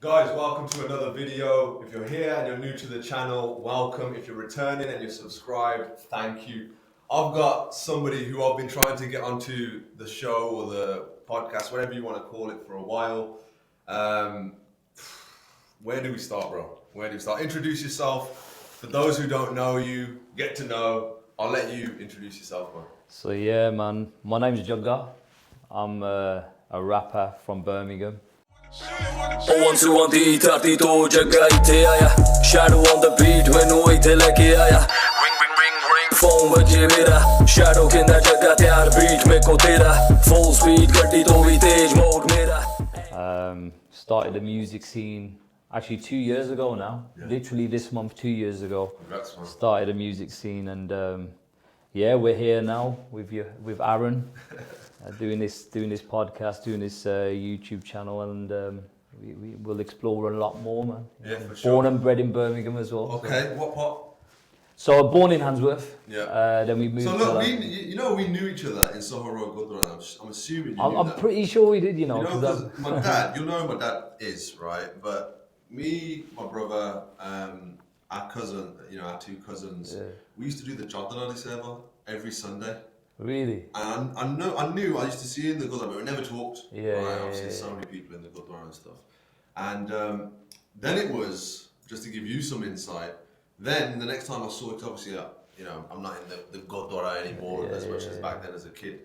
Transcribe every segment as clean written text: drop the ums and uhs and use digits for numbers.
Guys, welcome to another video. If you're here and you're new to the channel, welcome. If you're returning and you're subscribed, thank you. I've got somebody who I've been trying to get onto the show or the podcast, whatever you want to call it, for a while. Where do we start, bro? Where do we start? Introduce yourself. For those who don't know you, get to know. I'll let you introduce yourself, bro. So yeah, man, my name's Jagga. I'm a rapper from Birmingham. On to on the 32 Jagga ite aaya shadow on the beat mainu ite leke aaya ring phone baje mera shadow kinda Jagga tyaar beat mein ko tera full speed gaddi to bhi tej mode mera. Started the music scene actually 2 years ago now. Literally this month 2 years ago. Congrats, man. Started a music scene and yeah, we're here now with Aaron. Doing this podcast, doing this YouTube channel, and we will explore a lot more, man. Yeah, for sure. Born and bred in Birmingham as well. Okay, so. what part? So born in Handsworth. Yeah. Then we moved. So to look, like, we knew each other in Soho Road, Gurdwara. I'm assuming you knew I'm that. pretty sure we did, you know. Because my dad, you know who my dad is, right? But me, my brother, our cousin, our two cousins, we used to do the Jagga server every Sunday. Really? And I knew I used to see you in the Gurdwara, but we never talked. Yeah, right? yeah, Obviously, so many people in the Gurdwara and stuff. And then it was, just to give you some insight, then the next time I saw it, obviously, I'm not in the Gurdwara anymore as much as back then as a kid.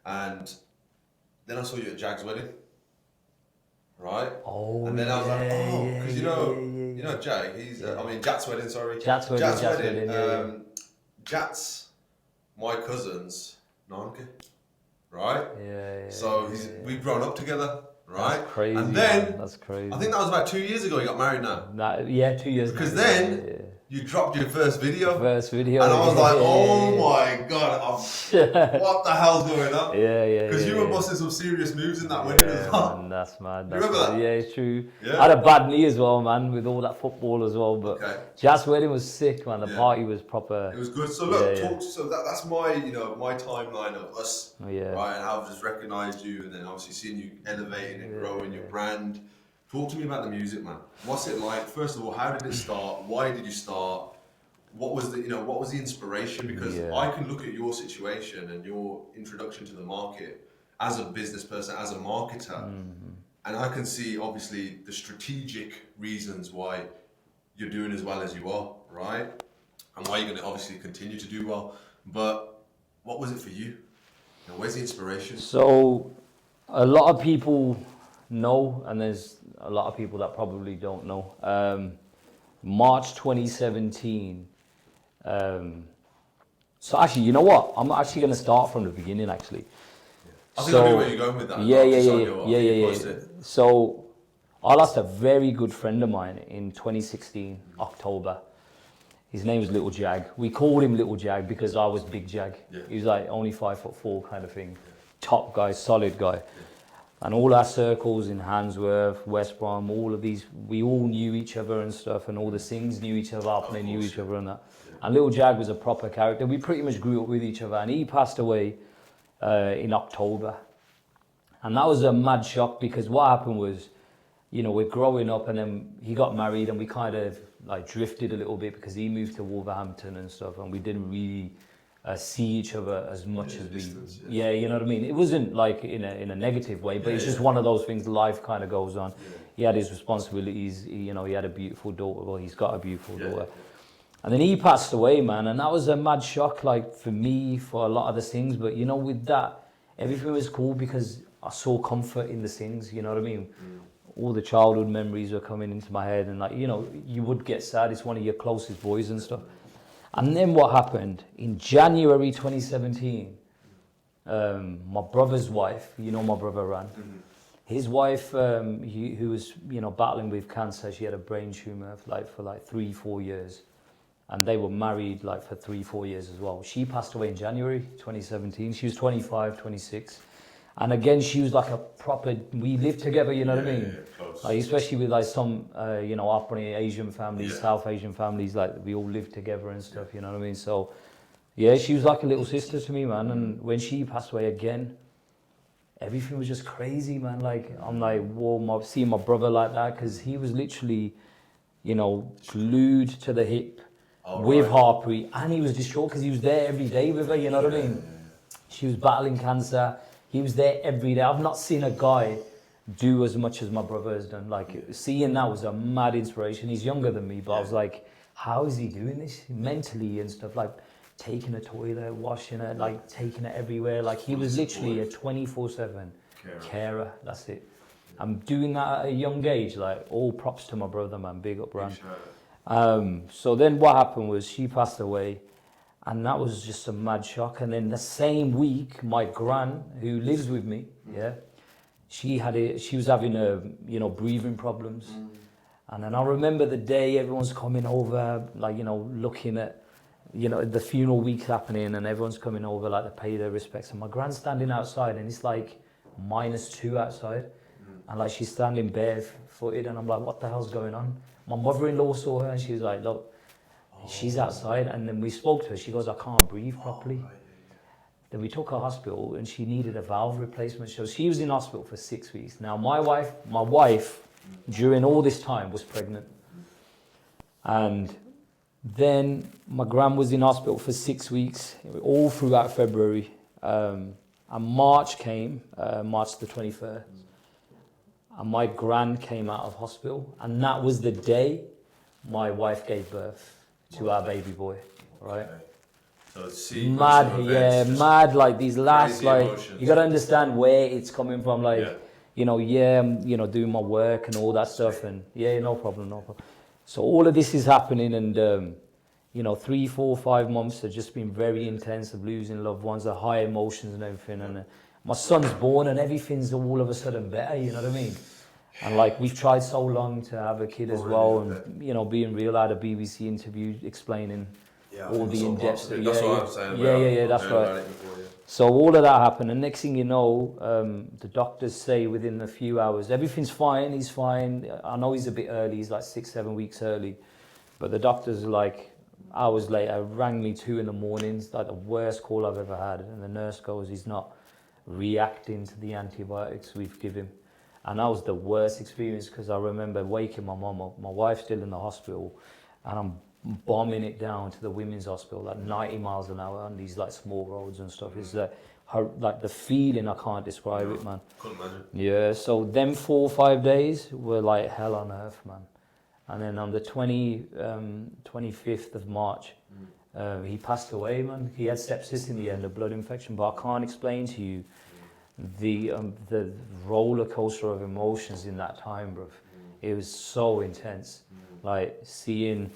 And then I saw you at Jag's wedding, right? Oh, and then I was like, because you know Jag, Jat's wedding, sorry. Jat's wedding, Jat's my cousin's Nanke, right? Yeah. So we've grown up together, right? That's crazy. And then that's crazy. I think that was about 2 years ago. You got married now. 2 years. Because now, then you dropped your first video. and I was like, oh my god, what the hell's going on? Yeah. Because you were busting some serious moves in that wedding as well. Man, that's mad. You remember that? Yeah, it's true. Yeah. I had a bad knee as well, man, with all that football as well. But Jazz wedding was sick, man. The party was proper. It was good. So look, so that's my my timeline of us, right? And I've just recognised you, and then obviously seeing you elevating and growing your brand. Talk to me about the music, man. What's it like? First of all, how did it start? Why did you start? What was the inspiration? Because I can look at your situation and your introduction to the market as a business person, as a marketer, and I can see obviously the strategic reasons why you're doing as well as you are, right? And why you're going to obviously continue to do well. But what was it for you? Where's the inspiration? So, a lot of people know, and there's a lot of people that probably don't know. March 2017. So actually, you know what? I'm actually going to start from the beginning, actually. I think I know where you're going with that. Yeah. So I lost a very good friend of mine in 2016, October. His name was Little Jag. We called him Little Jag because I was Big Jag. Yeah. He was like only 5'4" kind of thing. Top guy, solid guy. And all our circles in Handsworth, West Brom, all of these, we all knew each other and stuff, and all the Sings knew each other up, and they knew each other and that. And Little Jag was a proper character. We pretty much grew up with each other, and he passed away in October. And that was a mad shock because what happened was, we're growing up, and then he got married, and we kind of like drifted a little bit because he moved to Wolverhampton and stuff, and we didn't really see each other as much as we. You know what I mean. It wasn't like in a negative way, but it's just one of those things. Life kind of goes on. He had his responsibilities. He had a beautiful daughter. Well, he's got a beautiful daughter. And then he passed away, man, and that was a mad shock, like for me, for a lot of the things. But with that, everything was cool because I saw comfort in the things. You know what I mean. All the childhood memories were coming into my head, and you would get sad. It's one of your closest boys and stuff. And then what happened in January 2017? My brother's wife, my brother Ran, his wife, who was battling with cancer. She had a brain tumor for 3-4 years, and they were married for 3-4 years as well. She passed away in January 2017. She was 25, 26. And again, she was like a proper, we lived together, you know what I mean? Especially with some, upbringing Asian families, South Asian families, we all lived together and stuff, you know what I mean? So, she was like a little sister to me, man. And when she passed away again, everything was just crazy, man. Like, I'm like, whoa, seeing my brother like that, because he was literally, you know, glued to the hip with Harpreet, and he was distraught because he was there every day with her, you know what I mean? She was battling cancer. He was there every day. I've not seen a guy do as much as my brother has done. Like, seeing that was a mad inspiration. He's younger than me, but I was like, how is he doing this mentally and stuff? Like, taking a toilet, washing it, like taking it everywhere. Like, he was literally a 24/7 carer. That's it. I'm doing that at a young age. Like, all props to my brother, man. Big up, Ran. So then what happened was she passed away, and that was just a mad shock. And then the same week, my gran, who lives with me, she was having breathing problems. And then I remember the day everyone's coming over, like, you know, looking at, you know, the funeral week's happening and everyone's coming over, like, to pay their respects. And my gran's standing outside and it's like -2 outside. And like, she's standing barefooted and I'm like, what the hell's going on? My mother-in-law saw her and she was like, look, she's outside. And then we spoke to her. She goes, I can't breathe properly. Then we took her to hospital and she needed a valve replacement. So she was in hospital for 6 weeks. Now my wife, during all this time, was pregnant. And then my gran was in hospital for 6 weeks, all throughout February. And March came, March the 23rd. And my gran came out of hospital. And that was the day my wife gave birth to our baby boy, right? So mad, like these last, like, emotions. You got to understand where it's coming from, like, you know, I'm, you know, doing my work and all that stuff, and no problem. So all of this is happening, and you know, 3, 4, 5 months have just been very intense of losing loved ones, the high emotions and everything, and my son's born and everything's all of a sudden better, you know what I mean? And like, we've tried so long to have a kid as well, and you know, being real, I had a BBC interview explaining all the in-depth. That's what I'm saying. That's right. So all of that happened, and next thing you know, the doctors say within a few hours, everything's fine, he's fine. I know he's a bit early, he's like 6, 7 weeks early, but the doctors like, hours later, rang me 2 in the morning. It's like the worst call I've ever had, and the nurse goes, he's not reacting to the antibiotics we've given him. And that was the worst experience, because I remember waking my mum up, my wife's still in the hospital, and I'm bombing it down to the women's hospital, like 90 miles an hour on these like small roads and stuff. It's like the feeling, I can't describe it, man. Couldn't imagine. Yeah, so them 4 or 5 days were like hell on earth, man. And then on the 25th of March, he passed away, man. He had sepsis in the end, a blood infection, but I can't explain to you the roller coaster of emotions in that time, bro. It was so intense. Like seeing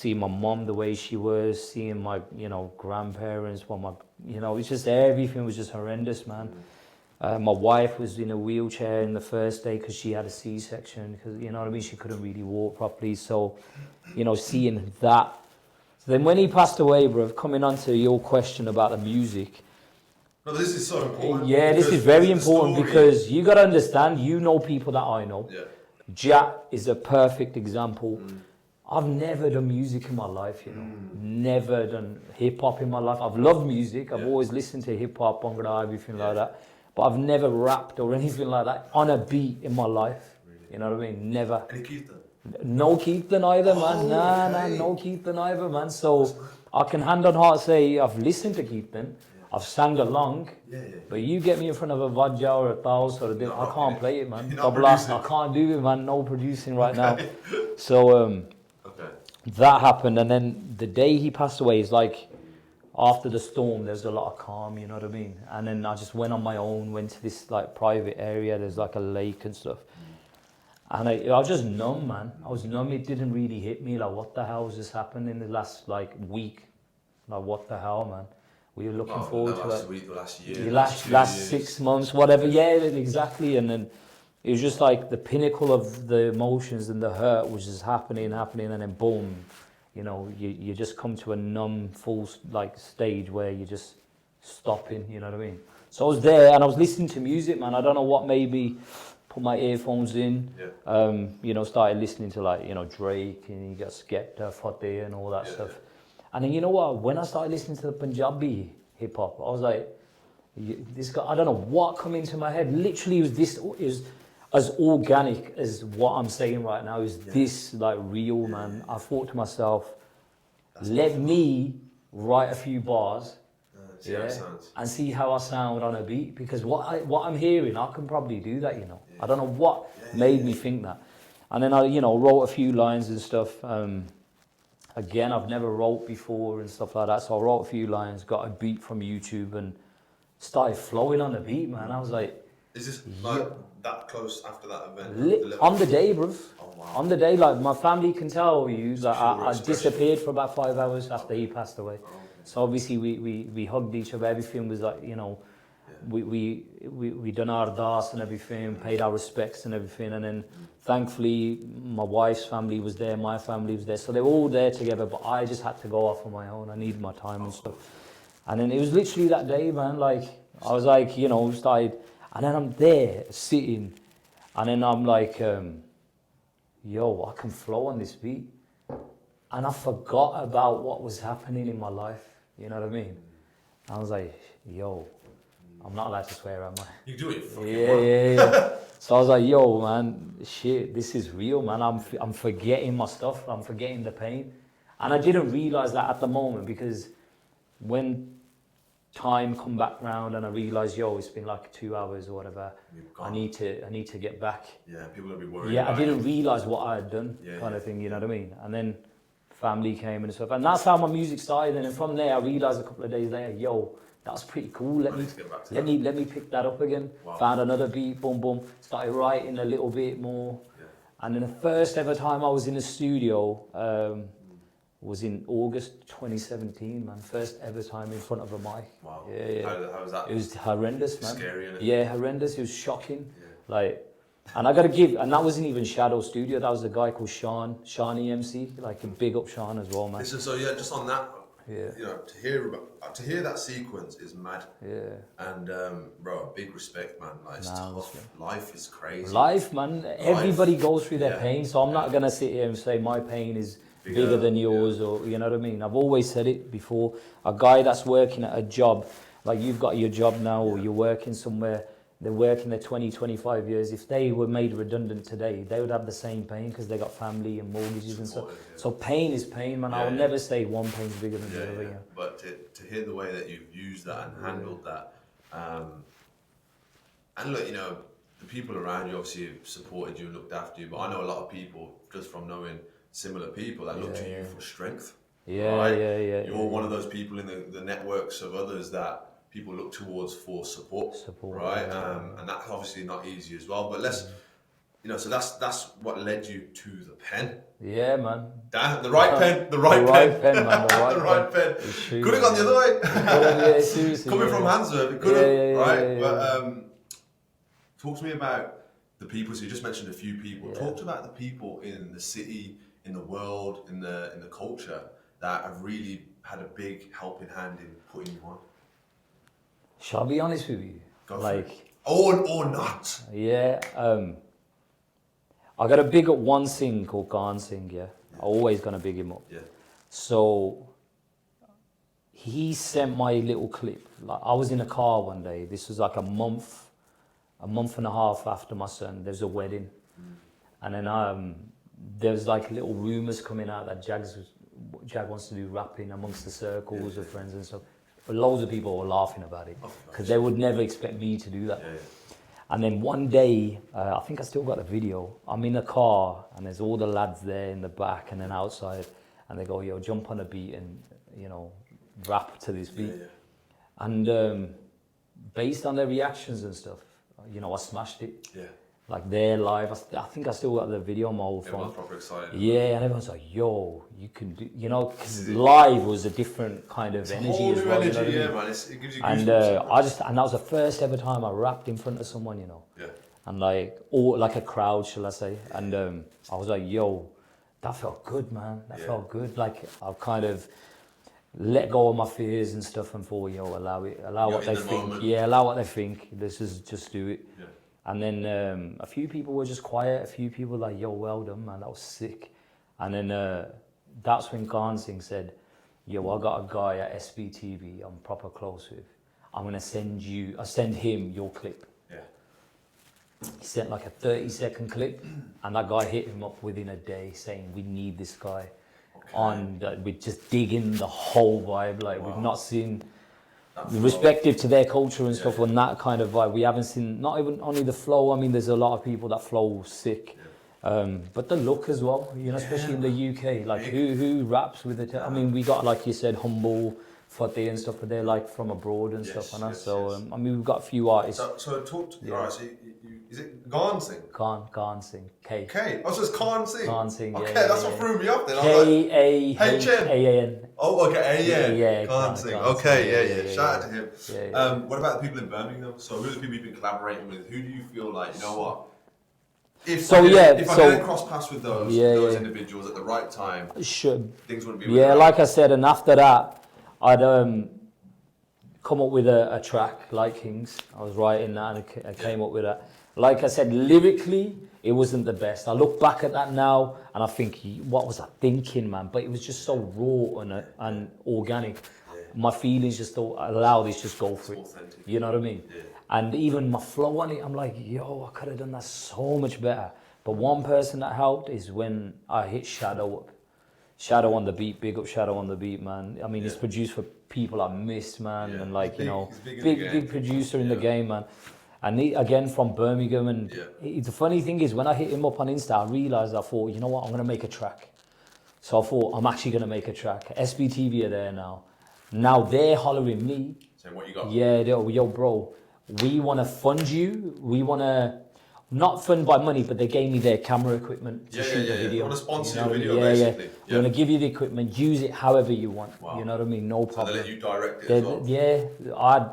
my mom the way she was, seeing my, you know, grandparents, you know, it's just, everything was just horrendous, man. My wife was in a wheelchair in the first day because she had a C-section, because, you know what I mean, she couldn't really walk properly. So, you know, seeing that. So then when he passed away, bro, coming on to your question about the music. No, this is so important. Yeah, this is very important, because you got to understand, you know people that I know. Yeah. Jack is a perfect example. I've never done music in my life, you know. Never done hip-hop in my life. I've loved music. I've always listened to hip-hop, bhangra, everything like that. But I've never rapped or anything like that on a beat in my life. Really? You know what I mean? Never. Any Keithan? No Keithan either, man. No Keithan either, man. So I can hand on heart say I've listened to Keithan. I've sang along. But you get me in front of a Vajja or a Taos or I can't play it, man. God bless. I can't do it, man. No producing right now. So that happened, and then the day he passed away is like, after the storm, there's a lot of calm, you know what I mean? And then I just went on my own, went to this like private area, there's like a lake and stuff. And I was just numb, man. I was numb, it didn't really hit me, like what the hell has just happened in the last like week? Like what the hell, man? We were looking forward to last week, last year, last 6 months, whatever, exactly. And then it was just like the pinnacle of the emotions and the hurt was just happening, and then boom, you know, you just come to a numb, full like stage where you're just stopping, you know what I mean? So I was there and I was listening to music, man. I don't know what made me put my earphones in, you know, started listening to like, you know, Drake, and you got Skepta, Fateh and all that stuff. And then you know what, when I started listening to the Punjabi hip hop, I was like, This guy, I don't know what come into my head. Literally, is as organic as what I'm saying right now. Is this like real, man? I thought to myself, let me write a few bars, and see how I sound on a beat. Because what I'm hearing, I can probably do that, you know. I don't know what made me think that. And then I, you know, wrote a few lines and stuff. Again, I've never wrote before and stuff like that. So I wrote a few lines, got a beat from YouTube, and started flowing on the beat, man. I was like, is this like that close after that event? On the day, bro. Oh, wow. On the day, like my family can tell you, like I disappeared for about 5 hours after he passed away. Oh, okay. So obviously we hugged each other. Everything was like, you know, we done our das and everything, paid our respects and everything, and then thankfully my wife's family was there, my family was there, so they were all there together. But I just had to go off on my own. I needed my time and stuff. And then it was literally that day, man. Like I was like, you know, started, and then I'm there sitting, and then I'm like, yo, I can flow on this beat, and I forgot about what was happening in my life. You know what I mean? I was like, yo, I'm not allowed to swear, am I? You do it. Yeah. So I was like, yo, man, shit, this is real, man. I'm forgetting my stuff. I'm forgetting the pain, and I didn't realize that at the moment, because when time come back round and I realised, yo, it's been like 2 hours or whatever, I need to get back. Yeah, people will be worried. Yeah, I didn't realise what I had done, kind of thing, you know what I mean? And then family came and stuff, and that's how my music started. And then from there, I realised a couple of days later, yo, that was pretty cool. Let me pick that up again. Wow. Found another beat, boom, boom. Started writing a little bit more. Yeah. And then the first ever time I was in the studio, was in August 2017, man. First ever time in front of a mic. Wow. Yeah. How was that? It was horrendous, man. Scary, innit? Yeah, horrendous. It was shocking. Yeah. Like, and I gotta give, and that wasn't even Shadow Studio. That was a guy called Shawnee MC. Like, a big up Sean as well, man. Listen, so yeah, just on that, you know, to hear that sequence is mad. Yeah. And bro, big respect, man. Like, it's tough. Life is crazy. Life, man. Everybody goes through their pain. So I'm not gonna sit here and say my pain is bigger than yours, or you know what I mean. I've always said it before. A guy that's working at a job, like you've got your job now, or you're working somewhere, they're working there 20, 25 years. If they were made redundant today, they would have the same pain, because they got family and mortgages and stuff. So pain is pain, man. I will never say one pain's bigger than the other. Yeah. But to hear the way that you've used that and handled that, and look, you know, the people around you obviously have supported you and looked after you. But I know a lot of people, just from knowing similar people, that look to you for strength. You're one of those people in the networks of others that people look towards for support, right? And that's obviously not easy as well. But let's, you know, so that's what led you to the pen. Yeah, man. The right pen, man. The right pen. Could have gone the other way. Yeah, seriously. Coming from Handsworth, it could have, right? But talk to me about the people. So you just mentioned a few people. Talk about the people in the city, in the world, in the culture that have really had a big helping hand in putting you on. Shall I be honest with you? Go for it. Or not. Yeah. I got to big up one Singh called Khan Singh, yeah. I always gonna big him up. Yeah. So he sent my little clip. Like, I was in a car one day. This was like a month and a half after my son. There's a wedding. And then there was like little rumours coming out that Jag wants to do rapping amongst the circles of friends and stuff. But loads of people were laughing about it, because they would never expect me to do that. And then one day, I think I still got the video, I'm in a car and there's all the lads there in the back and then outside, and they go, yo, jump on a beat and, you know, rap to this beat. And based on their reactions and stuff, you know, I smashed it. Like, they're live. I think I still got the video on my old phone. Everyone's proper excited. Yeah, and everyone's like, yo, you can do, you know, because live was a different kind of energy as well. Energy, you know man. It gives you and that was the first ever time I rapped in front of someone, you know. And like a crowd, shall I say. And I was like, yo, that felt good, man. That felt good. Like, I've kind of let go of my fears and stuff and thought, yo, allow what they think. Moment. Yeah, allow what they think. This is just do it. And then a few people were just quiet. A few people were like, yo, well done, man. That was sick. And then that's when Khan Singh said, yo, I got a guy at SBTV I'm proper close with. I'm gonna send him your clip. Yeah. He sent like a 30-second clip, and that guy hit him up within a day saying, we need this guy. We're just digging the whole vibe. Like, we've not seen, respective to their culture and stuff, on that kind of vibe. We haven't seen, not even only the flow. I mean, there's a lot of people that flow sick. But the look as well, you know, especially in the UK, like who raps with it? I mean, we got, like you said, Humble, Fateh and stuff, but they're like from abroad and stuff, and so I mean, we've got a few artists. So talk to alright. So is it Khan Singh? Khan Singh, K. Oh, so it's Khan Singh. Khan Singh. Okay, that's what threw me off then. K-A-H-A-N. Oh, okay, A-N. Yeah, Khan Singh. Okay, yeah. Shout out to him. What about the people in Birmingham? So who are the people you've been collaborating with? Who do you feel like, you know what? If I didn't cross paths with those individuals at the right time, things wouldn't be. Yeah, like I said, and after that, I'd come up with a track like Kings. I was writing that, and I came up with that. Like I said, lyrically, it wasn't the best. I look back at that now, and I think, what was I thinking, man? But it was just so raw and organic. Yeah. My feelings just don't allow this, just go for it. Authentic. You know what I mean? Yeah. And even my flow on it, I'm like, yo, I could have done that so much better. But one person that helped is when I hit Shadow up. Shadow on the beat, big up Shadow on the beat, man. I mean, he's produced for people I missed, man, and like, you know, big producer in the game, man. And he, again, from Birmingham, and the funny thing is, when I hit him up on Insta, I realised, I thought, you know what, I'm going to make a track. So I thought, I'm actually going to make a track. SBTV are there now. Now they're hollering me. Saying what you got? Yeah, yo, bro, we want to fund you. We want to, not fund by money, but they gave me their camera equipment to shoot the video. They want to sponsor your video, basically. Yeah. We're going to give you the equipment, use it however you want. Wow. You know what I mean? No problem. So they let you direct it as well? Yeah, I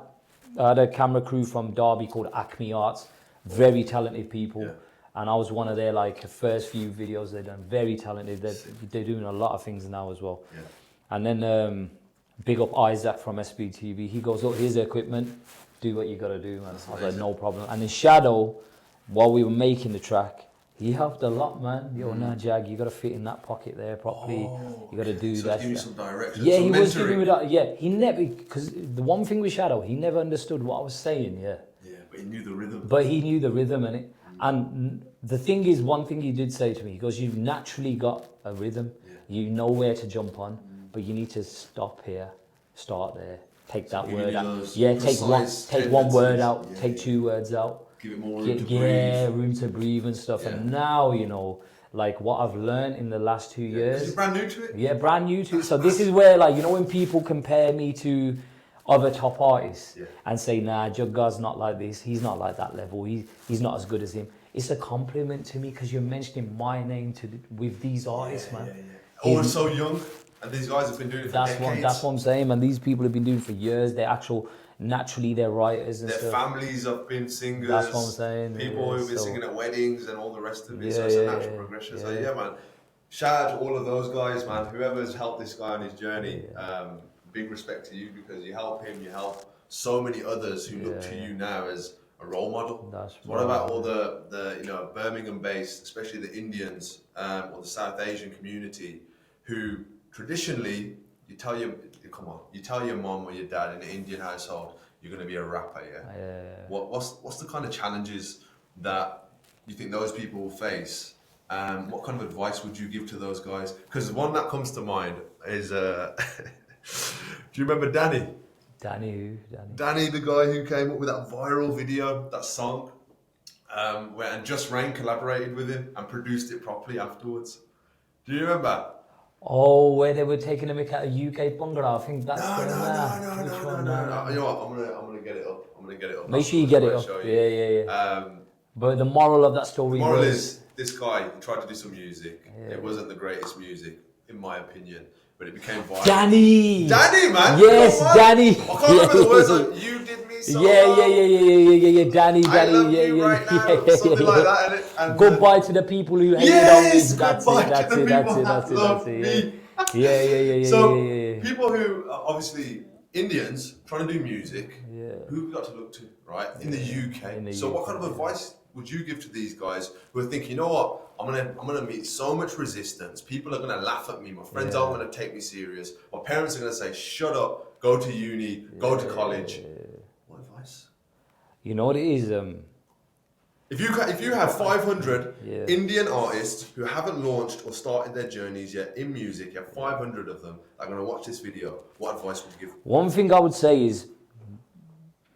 had a camera crew from Derby called Acme Arts, very talented people. Yeah. And I was one of their like first few videos they've done, very talented. They're doing a lot of things now as well. Yeah. And then big up Isaac from SBTV. He goes, oh, here's the equipment, do what you got to do, man. I was like, no problem. And then Shadow, while we were making the track, he helped a lot, man. Yo, nah, Jag, you got to fit in that pocket there properly. You got to do that. Give you some direction. Yeah, he was giving me that. Yeah, he never, because the one thing with Shadow, he never understood what I was saying. Yeah. Yeah, but he knew the rhythm. But he knew the rhythm, and and the thing is, one thing he did say to me, he goes, "You've naturally got a rhythm. Yeah. You know where to jump on, but you need to stop here, start there, take that word out. Yeah, take one word out, take 2 words out." Give it more room to breathe. Room to breathe and stuff. Yeah. And now, you know, like what I've learned in the last 2 years. Is it brand new to it? Yeah, brand new to it. So this is where, like, you know, when people compare me to other top artists and say, nah, Jagga's not like this, he's not like that level, he's not as good as him. It's a compliment to me because you're mentioning my name with these artists, man. Oh, so young, and these guys have been doing it for decades. That's what I'm saying, man. These people have been doing it for years. Naturally, they're writers and their stuff. families have been singers. That's what I'm saying. People who've been singing at weddings and all the rest of it. So it's a natural progression. So man, shout out to all of those guys, man. Whoever's helped this guy on his journey, big respect to you because you help him, you help so many others who look to you now as a role model. What about all the you know, Birmingham-based, especially the Indians or the South Asian community, who traditionally you tell your mom or your dad in an Indian household you're going to be a rapper, What's the kind of challenges that you think those people will face? What kind of advice would you give to those guys? Because one that comes to mind is, do you remember Danny? Danny who? Danny, the guy who came up with that viral video, that song, and Just Rain collaborated with him and produced it properly afterwards. Do you remember? Oh, where they were taking a mick at a UK bungalow. I think that's No. You know what? I'm gonna get it up. Make sure you get it up. Yeah. But the moral of that story is this guy tried to do some music. It wasn't the greatest music, in my opinion, but it became viral. Danny, man. Yes, Danny. I can't remember the words. Like, you did me so Yeah. Danny. I love you right now. Something like that. And goodbye to the people who hated on me. That's it. Yeah. So people who obviously Indians trying to do music, who have we got to look to, right? In the UK. So what kind of advice would you give to these guys who are thinking, you know what, I'm gonna meet so much resistance. People are gonna laugh at me. My friends aren't gonna take me serious. My parents are gonna say, shut up, go to uni, go to college. You know what it is? If you have 500 Indian artists who haven't launched or started their journeys yet in music, you have 500 of them that are going to watch this video, what advice would you give? One thing I would say is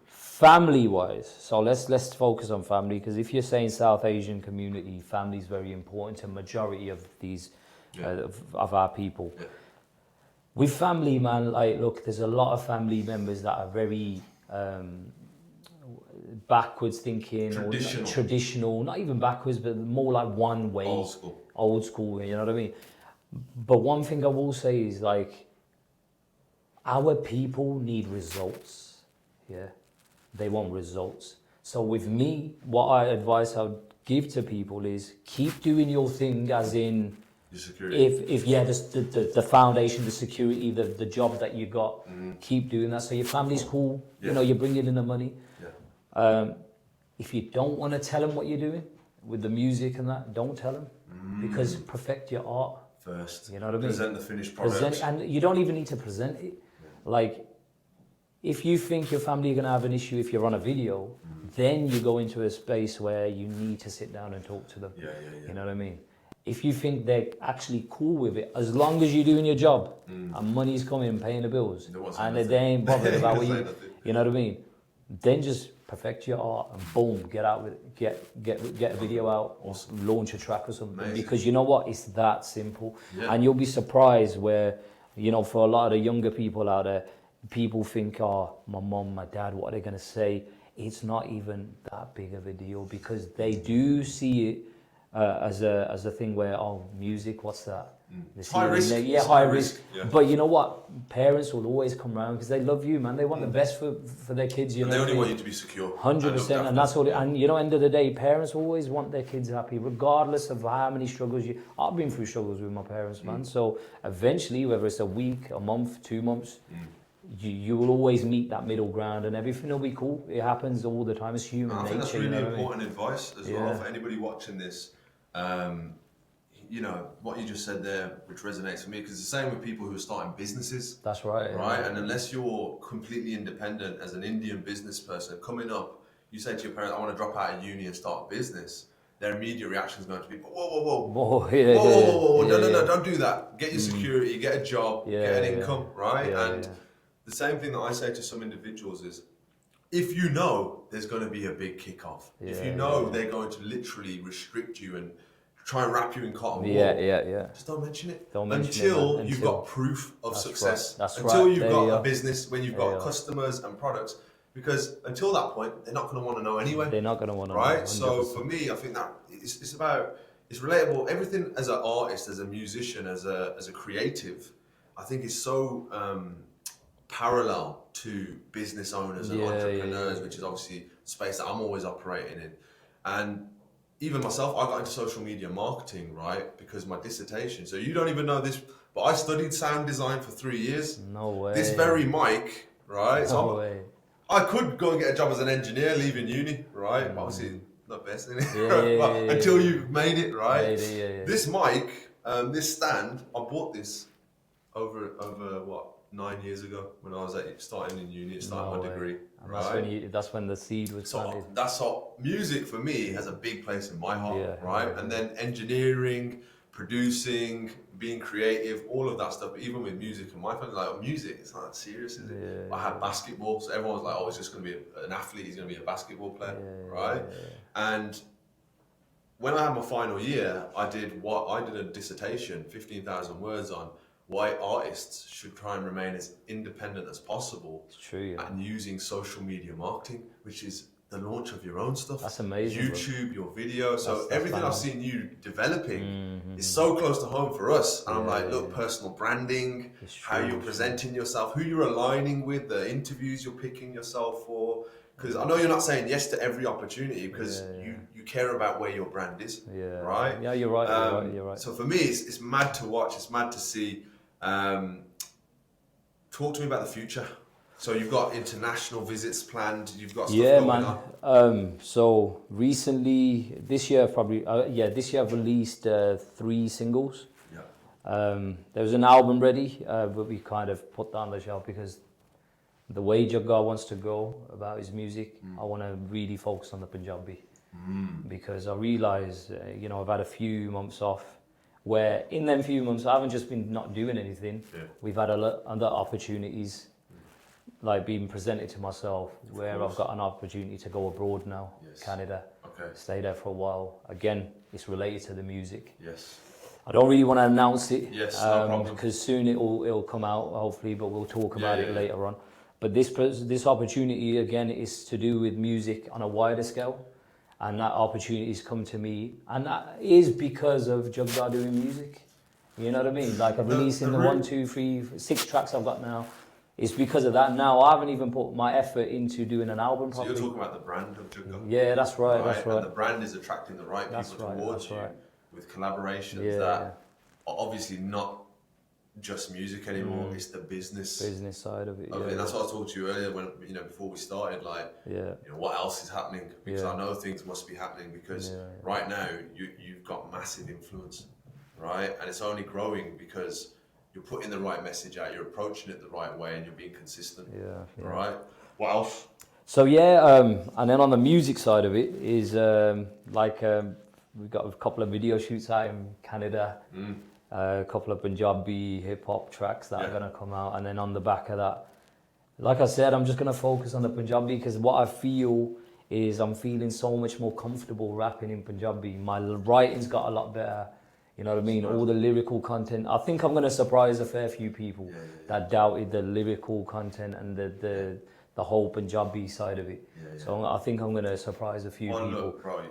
family-wise. So let's focus on family, because if you're saying South Asian community, family is very important to majority of these of our people. Yeah. With family, man, like look, there's a lot of family members that are very backwards thinking, traditional, not even backwards, but more like one way, old school, you know what I mean? But one thing I will say is like, our people need results, they want results. So with me, what advice I would give to people is keep doing your thing, as in, the foundation, the security, the job that you got, keep doing that. So your family's cool, you know, you're bringing in the money. If you don't want to tell them what you're doing with the music and that, don't tell them, because perfect your art first. You know what I mean? Present the finished product. And you don't even need to present it. Like, if you think your family are going to have an issue if you're on a video, then you go into a space where you need to sit down and talk to them. You know what I mean? If you think they're actually cool with it, as long as you're doing your job and money's coming and paying the bills, and they ain't bothered about what you know what I mean, then just perfect your art and boom, get out with it, get a video out, or launch a track or something. Amazing. Because you know what, it's that simple. And you'll be surprised where, you know, for a lot of the younger people out there, people think, oh, my mom, my dad, what are they going to say? It's not even that big of a deal, because they do see it as a thing where, oh, music, what's that? High risk. High risk. Yeah. But you know what? Parents will always come around because they love you, man. They want the best for their kids. You know, they only want you to be secure. 100%, and that's all. And you know, end of the day, parents always want their kids happy, regardless of how many struggles you. I've been through struggles with my parents, man. So eventually, whether it's a week, a month, 2 months, you will always meet that middle ground, and everything will be cool. It happens all the time. It's human nature. I think that's really important advice as well for anybody watching this. You know, what you just said there, which resonates with me, because it's the same with people who are starting businesses. That's right. Right? And unless you're completely independent as an Indian business person coming up, you say to your parents, I want to drop out of uni and start a business, their immediate reaction is going to be, whoa, no, don't do that. Get your security, get a job, get an income, right? The same thing that I say to some individuals is, if you know there's going to be a big kickoff, if you know they're going to literally restrict you and try and wrap you in cotton wool, just don't mention it until you've got proof of success. Until you've got a business, when you've got customers and products, because until that point, they're not going to want to know anyway. They're not going to want to know. Right? So for me, I think that it's about, it's relatable. Everything as an artist, as a musician, as a creative, I think is so parallel to business owners and entrepreneurs, which is obviously a space that I'm always operating in. And even myself, I got into social media marketing, right? Because my dissertation, so you don't even know this, but I studied sound design for 3 years. No way. This very mic, right? No way. I could go and get a job as an engineer leaving uni, right? But obviously, not best in it. Until you've made it, right? This mic, this stand, I bought this over what? 9 years ago, when I was starting in uni, starting my degree. And that's when the seed was planted. That's how music for me has a big place in my heart, right? And then engineering, producing, being creative, all of that stuff. But even with music and my family, like music, it's not that serious, is it? I had basketball, so everyone's like, oh, he's just going to be an athlete, he's going to be a basketball player, right? And when I had my final year, I did a dissertation, 15,000 words on why artists should try and remain as independent as possible. It's true, and using social media marketing, which is the launch of your own stuff. That's amazing. YouTube, your video. So everything I've seen you developing is so close to home for us. And I'm like, look, personal branding, how you're presenting yourself, who you're aligning with, the interviews you're picking yourself for. Because I know you're not saying yes to every opportunity, because you care about where your brand is, right? Yeah, you're right. You're right. So for me, it's mad to watch. It's mad to see. Talk to me about the future. So you've got international visits planned. You've got stuff going on. So recently, this year I've released 3 singles. There was an album ready, but we kind of put that on the shelf because the way Jagga wants to go about his music, I want to really focus on the Punjabi. Because I realise, you know, I've had a few months off where in them few months I haven't just been not doing anything. We've had a lot other opportunities like being presented to myself where I've got an opportunity to go abroad now, Canada, stay there for a while. Again, it's related to the music. I don't really want to announce it because soon it'll come out hopefully, but we'll talk about it later on. But this opportunity again is to do with music on a wider scale. And that opportunity's come to me, and that is because of Jagga doing music. You know what I mean? Like I'm releasing the 1, 2, 3, 6 tracks I've got now. It's because of that. Now I haven't even put my effort into doing an album properly. So you're talking about the brand of Jagga. Yeah, that's right. That's right. And the brand is attracting the right people towards you with collaborations that are obviously not just music anymore. It's the business side of it. And that's what I talked to you earlier when before we started. Like, what else is happening? Because I know things must be happening because right now you've got massive influence, right? And it's only growing because you're putting the right message out, you're approaching it the right way, and you're being consistent. Right? What else? So and then on the music side of it is we've got a couple of video shoots out in Canada. A couple of Punjabi hip-hop tracks that are going to come out, and then on the back of that, like I said, I'm just going to focus on the Punjabi because what I feel is I'm feeling so much more comfortable rapping in Punjabi. My writing's got a lot better, you know what I mean? All the lyrical content. I think I'm going to surprise a fair few people that doubted the lyrical content and the whole Punjabi side of it. So I think I'm going to surprise a few people. Look, bro,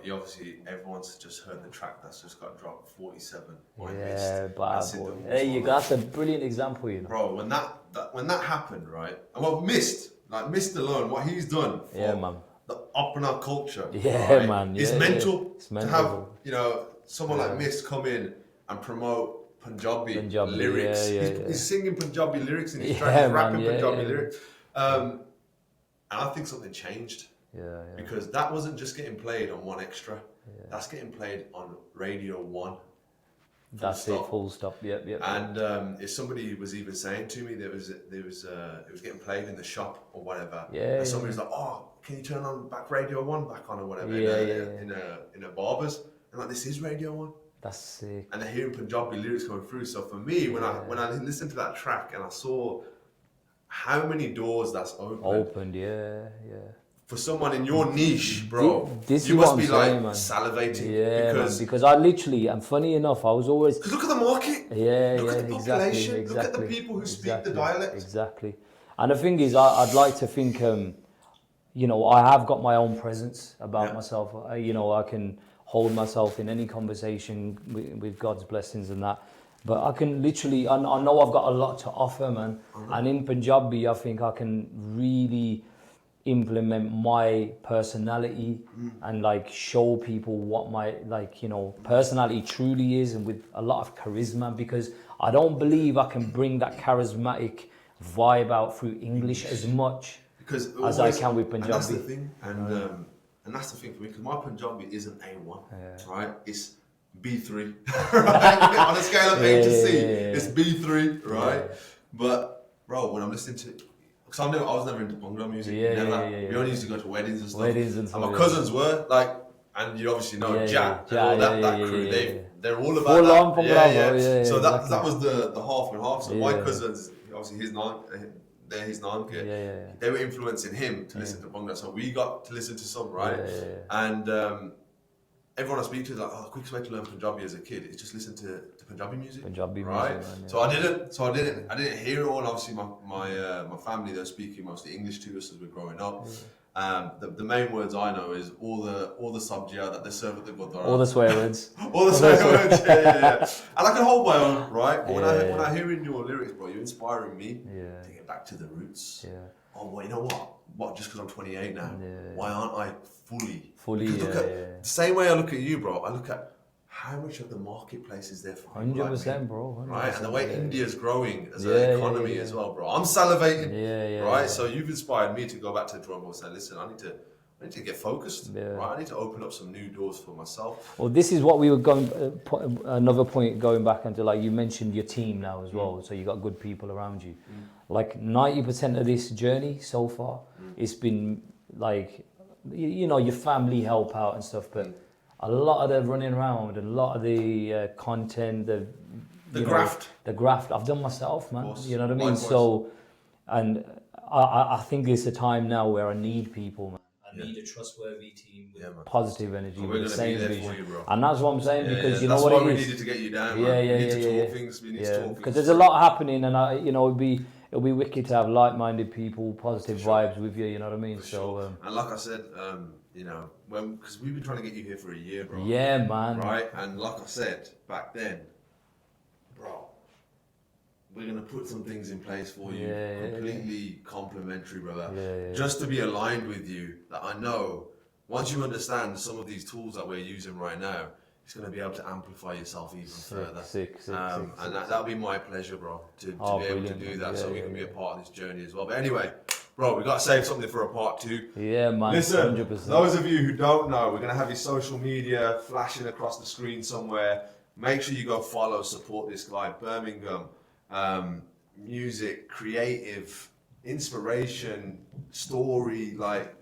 everyone's just heard the track that's just got dropped, 47. There you go. That's a brilliant example, you know. Bro, when that happened, right? And well, Mist alone, what he's done for the up and up culture, is mental. It's mental. To have, someone like Mist come in and promote Punjabi lyrics. He's singing Punjabi lyrics in his track, he's rapping Punjabi lyrics. And I think something changed. Because that wasn't just getting played on One Extra. That's getting played on Radio 1. That's it, full stop. Yep. And if somebody was even saying to me it was getting played in the shop or whatever, and somebody was like, "Oh, can you turn on back Radio 1 back on or whatever?" In a barber's, and like, this is Radio 1. That's sick. And they're hearing Punjabi lyrics coming through. So for me, when I listened to that track and I saw how many doors that's opened. For someone in your niche, bro, you must be like salivating. Because I literally, and funny enough, I was always... Because look at the market. Look at the population. Look at the people who speak the dialect. Exactly. And the thing is, I'd like to think, I have got my own presence about myself. I can hold myself in any conversation with God's blessings and that. But I can literally, I know I've got a lot to offer, man. And in Punjabi, I think I can really implement my personality and like show people what my personality truly is, and with a lot of charisma, because I don't believe I can bring that charismatic vibe out through English as much as I can with Punjabi. And that's the thing. And that's the thing for me, because my Punjabi isn't A1, right? It's B3, right? On a scale of A to C, it's B3, right? But bro, when I'm listening to, because I was never into Bhangra music. We only used to go to weddings and stuff. And my cousins were like, and you obviously know Jack and all that crew. They're all about that. So that was the half and half. So my cousins, obviously his nan, they were influencing him to listen to Bhangra. So we got to listen to some, right? And everyone I speak to is like, the quickest way to learn Punjabi as a kid is just listen to Punjabi music. Right? So I didn't hear it all. And obviously my family, they're speaking mostly English to us as we're growing up. The main words I know is all the sabjia that they serve at the gurdwara. All the swear words. All the swear words, And I can hold my own, right? But when I hear in your lyrics, bro, you're inspiring me to get back to the roots. Oh, well, you know what? What, just because I'm 28 now, why aren't I fully? Look at the same way I look at you, bro. I look at how much of the marketplace is there for 100%, bro. 100%, right? And the way India's growing as an economy as well, bro. I'm salivating, right? So you've inspired me to go back to the drawing board and say, listen, I I need to get focused, right? I need to open up some new doors for myself. Well, this is what we were going, another point going back into, like you mentioned your team now as well, so you got good people around you. Like 90% of this journey so far, it's been like, you know, your family help out and stuff, but a lot of the running around and a lot of the content, the graft, I've done myself, man. You know what I mean? So, and I think it's a time now where I need people, man. I need a trustworthy team with positive energy, with the same vision. And that's what I'm saying, because you know what it is. That's why we needed to get you down, man. We need to talk things, we need to talk things. Because there's a lot happening, and you know, it'll be wicked to have like-minded people, positive vibes with you, you know what I mean? So, and like I said, you know, because we've been trying to get you here for a year, bro. Yeah, man. Right? And like I said, back then, bro, we're going to put some things in place for you, completely complimentary, brother. Just to be aligned with you, that I know, once you understand some of these tools that we're using right now, it's going to be able to amplify yourself even further. And that'll be my pleasure, bro, to be able to do that, so we can be a part of this journey as well. But anyway, bro, we got to save something for a part 2. Yeah, man. Listen, 100%. Those of you who don't know, we're going to have your social media flashing across the screen somewhere. Make sure you go follow, support this guy, Birmingham. Music, creative, inspiration, story, like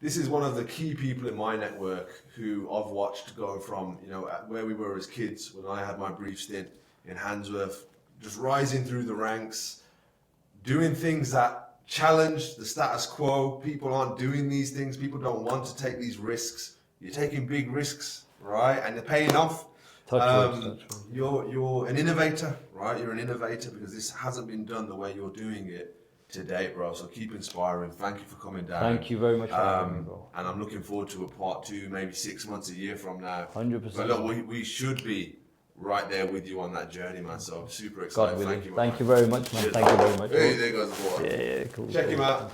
this is one of the key people in my network who I've watched go from, you know, where we were as kids when I had my brief stint in Handsworth, just rising through the ranks, doing things that challenge the status quo. People aren't doing these things. People don't want to take these risks. You're taking big risks, right? And they're paying off. You're an innovator, right? You're an innovator because this hasn't been done the way you're doing it to date, bro. So keep inspiring. Thank you for coming down. Thank you very much for having me, bro. And I'm looking forward to a part 2, maybe 6 months, a year from now. 100%. But look, we should be right there with you on that journey, man. So I'm super excited. Thank you very much, man. Thank you very much. Hey, there goes the water. Yeah, cool. Check him out.